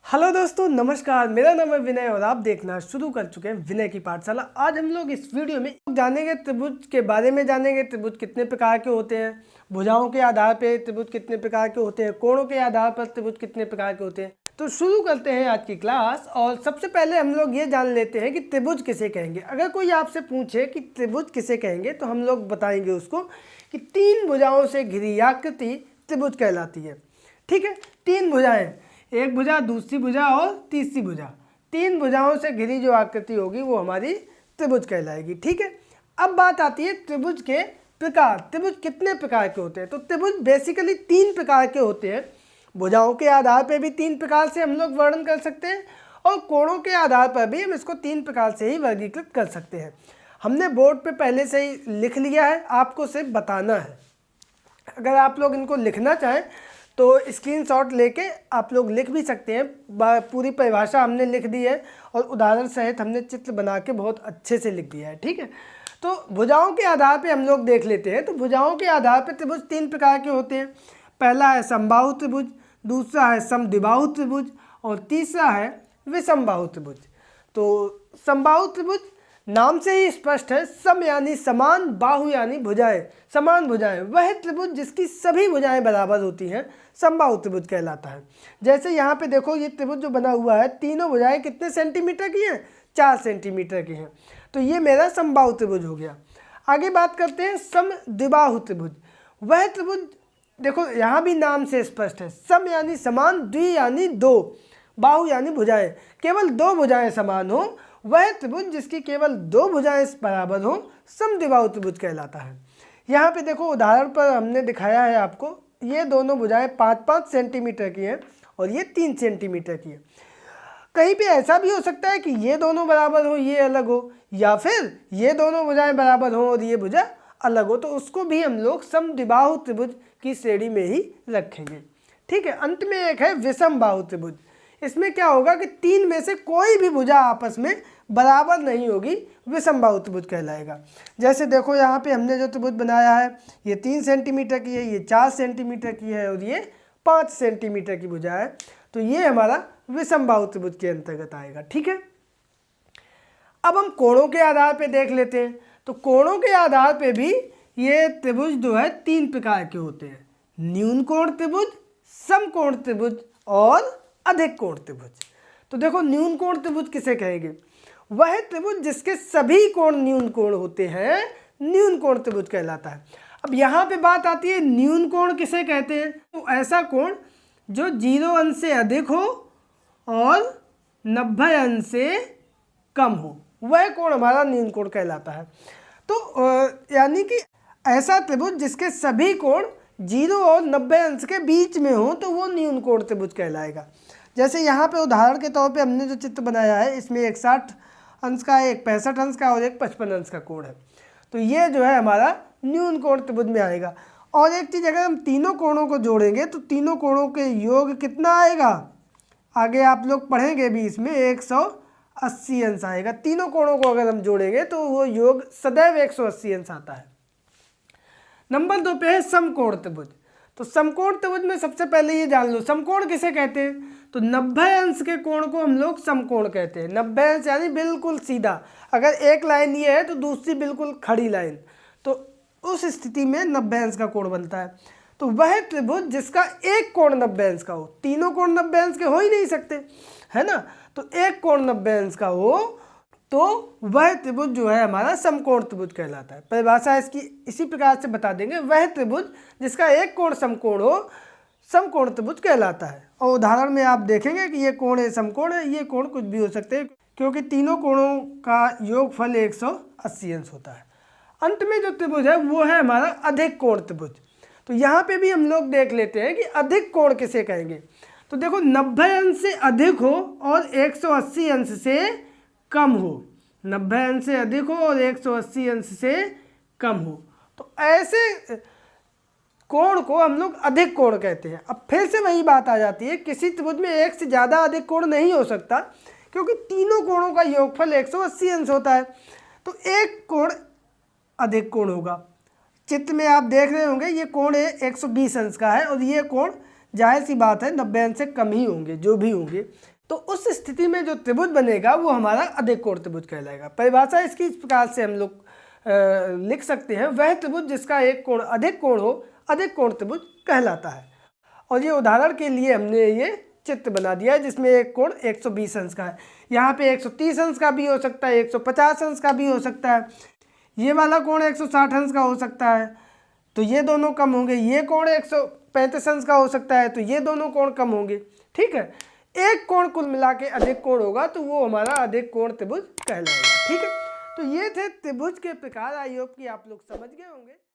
Hello दोस्तों, नमस्कार। मेरा नाम है विनय और आप देखना शुरू कर चुके हैं विनय की पाठशाला। आज हम लोग इस वीडियो में जानेंगे त्रिभुज के बारे में जानेंगे। त्रिभुज कितने प्रकार के होते हैं, भुजाओं के आधार पर त्रिभुज कितने प्रकार के होते हैं, कोणों के आधार पर त्रिभुज कितने प्रकार के होते हैं। तो शुरू करते हैं आज की क्लास। और सबसे पहले हम लोग ये जान लेते हैं कि त्रिभुज किसे कहेंगे। अगर कोई आपसे पूछे कि त्रिभुज किसे कहेंगे तो हम लोग बताएंगे उसको कि तीन भुजाओं से घिरी आकृति त्रिभुज कहलाती है। ठीक है, तीन भुजाएं, एक भुजा, दूसरी भुजा और तीसरी भुजा, तीन भुजाओं से घिरी जो आकृति होगी वो हमारी त्रिभुज कहलाएगी। ठीक है, अब बात आती है त्रिभुज के प्रकार। त्रिभुज कितने प्रकार के होते हैं? तो त्रिभुज बेसिकली तीन प्रकार के होते हैं। भुजाओं के आधार पर भी तीन प्रकार से हम लोग वर्णन कर सकते हैं और कोणों के आधार पर भी हम इसको तीन प्रकार से ही वर्गीकृत कर सकते हैं। हमने बोर्ड पे पहले से ही लिख लिया है, आपको सिर्फ बताना है। अगर आप लोग इनको लिखना चाहें तो स्क्रीनशॉट लेके आप लोग लिख भी सकते हैं। पूरी परिभाषा हमने लिख दी है और उदाहरण सहित हमने चित्र बना के बहुत अच्छे से लिख दिया है। ठीक है, तो भुजाओं के आधार पे हम लोग देख लेते हैं। तो भुजाओं के आधार पे त्रिभुज तीन प्रकार के होते हैं। पहला है समबाहु त्रिभुज, दूसरा है समद्विबाहु त्रिभुज और तीसरा है विषमबाहु त्रिभुज। तो समबाहु त्रिभुज नाम से ही स्पष्ट है, सम यानी समान, बाहु यानी भुजाएं, समान भुजाएं। वह त्रिभुज जिसकी सभी भुजाएं बराबर होती हैं समबाहु त्रिभुज कहलाता है। जैसे यहाँ पे देखो, ये त्रिभुज जो बना हुआ है, तीनों भुजाएं कितने सेंटीमीटर की हैं? 4 सेंटीमीटर की हैं। तो ये मेरा समबाहु त्रिभुज हो गया। आगे बात करते हैं समद्विबाहु त्रिभुज। वह त्रिभुज देखो, यहाँ भी नाम से स्पष्ट है, सम यानी समान, द्वि यानी दो, बाहु यानी भुजाएं, केवल दो भुजाएं समान हो। वह त्रिभुज जिसकी केवल दो भुजाएं बराबर हो समद्विबाहु त्रिभुज कहलाता है। यहाँ पे देखो, उदाहरण पर हमने दिखाया है आपको, ये दोनों भुजाएं 5-5 सेंटीमीटर की हैं और ये 3 सेंटीमीटर की है। कहीं पे ऐसा भी हो सकता है कि ये दोनों बराबर हो, ये अलग हो, या फिर ये दोनों भुजाएं बराबर हो और ये भुजा अलग हो, तो उसको भी हम लोग समद्विबाहु त्रिभुज की श्रेणी में ही रखेंगे। ठीक है, अंत में एक है विषमबाहु त्रिभुज। इसमें क्या होगा कि तीन में से कोई भी भुजा आपस में बराबर नहीं होगी, विषमबाहु त्रिभुज कहलाएगा। जैसे देखो, यहाँ पे हमने जो त्रिभुज बनाया है, ये 3 सेंटीमीटर की है, ये 4 सेंटीमीटर की है और ये 5 सेंटीमीटर की भुजा है। तो ये हमारा विषमबाहु त्रिभुज के अंतर्गत आएगा। ठीक है, अब हम कोणों के आधार पे देख लेते हैं। तो कोणों के आधार पे भी ये त्रिभुज जो है तीन प्रकार के होते हैं, न्यून कोण त्रिभुज, समकोण त्रिभुज और अधिक कोण त्रिभुज। तो देखो, न्यून कोण त्रिभुज किसे कहेंगे? वह त्रिभुज जिसके सभी कोण न्यून कोण होते हैं न्यून कोण त्रिभुज कहलाता है। अब यहाँ पे बात आती है, न्यून कोण किसे कहते हैं? तो ऐसा कोण जो 0 अंश से अधिक हो और 90 अंश से कम हो, वह कोण हमारा न्यून कोण कहलाता है। तो यानी कि ऐसा त्रिभुज जिसके सभी कोण 0 और 90 अंश के बीच में हो, तो वो न्यून कोण त्रिभुज कहलाएगा। जैसे यहाँ पे उदाहरण के तौर पे हमने जो चित्र बनाया है, इसमें एक 60 अंश का, एक 65 अंश का और एक 55 अंश का कोण है। तो ये जो है हमारा न्यून कोण त्रिभुज में आएगा। और एक चीज़, अगर हम तीनों कोणों को जोड़ेंगे तो तीनों कोणों के योग कितना आएगा? आगे आप लोग पढ़ेंगे भी, इसमें 180 अंश आएगा। तीनों कोणों को अगर हम जोड़ेंगे तो वो योग सदैव 180 अंश आता है। नंबर 2 पे है समकोण त्रिभुज। तो समकोण त्रिभुज में सबसे पहले ये जान लो, समकोण किसे कहते हैं? तो 90 अंश के कोण को हम लोग समकोण कहते हैं। 90 अंश यानी बिल्कुल सीधा, अगर एक लाइन ये है तो दूसरी बिल्कुल खड़ी लाइन, तो उस स्थिति में 90 अंश का कोण बनता है। तो वह त्रिभुज जिसका एक कोण 90 अंश का हो, तीनों कोण 90 अंश के हो ही नहीं सकते, है ना। तो एक कोण 90 अंश का हो तो वह त्रिभुज जो है हमारा समकोण त्रिभुज कहलाता है। परिभाषा इसकी इसी प्रकार से बता देंगे, वह त्रिभुज जिसका एक कोण समकोण हो समकोण त्रिभुज कहलाता है। और उदाहरण में आप देखेंगे कि ये कोण है समकोण है, ये कोण कुछ भी हो सकते हैं, क्योंकि तीनों कोणों का योगफल 180 अंश होता है। अंत में जो त्रिभुज है वो है हमारा अधिक कोण त्रिभुज। तो यहाँ पे भी हम लोग देख लेते हैं कि अधिक कोण किसे कहेंगे। तो देखो, 90 अंश से अधिक हो और 180 अंश से कम हो, 90 अंश से अधिक हो और 180 अंश से कम हो, तो ऐसे कोण को हम लोग अधिक कोण कहते हैं। अब फिर से वही बात आ जाती है, किसी त्रिभुज में एक से ज़्यादा अधिक कोण नहीं हो सकता, क्योंकि तीनों कोणों का योगफल 180 अंश होता है। तो एक कोण अधिक कोण होगा। चित्र में आप देख रहे होंगे, ये कोण 120 अंश का है और ये कोण जाहिर सी बात है 90 अंश से कम ही होंगे, जो भी होंगे। तो उस स्थिति में जो त्रिभुज बनेगा वो हमारा अधिक कोण त्रिभुज कहलाएगा। परिभाषा इसकी इस प्रकार से हम लोग लिख सकते हैं, वह त्रिभुज जिसका एक कोण अधिक कोण हो अधिक कोण त्रिभुज कहलाता है। और ये उदाहरण के लिए हमने ये चित्र बना दिया है जिसमें एक कोण 120 अंश का है। यहाँ पे 130 अंश का भी हो सकता है, 150 अंश का भी हो सकता है, ये वाला कोण 160 अंश का हो सकता है, तो ये दोनों कम होंगे। ये कोण 135 अंश का हो सकता है, तो ये दोनों कोण कम होंगे। ठीक है, एक कोण कुल मिला के अधिक कोण होगा तो वो हमारा अधिक कोण त्रिभुज कहलाएगा। ठीक है, तो ये थे त्रिभुज के प्रकार। आई होप कि आप लोग समझ गए होंगे।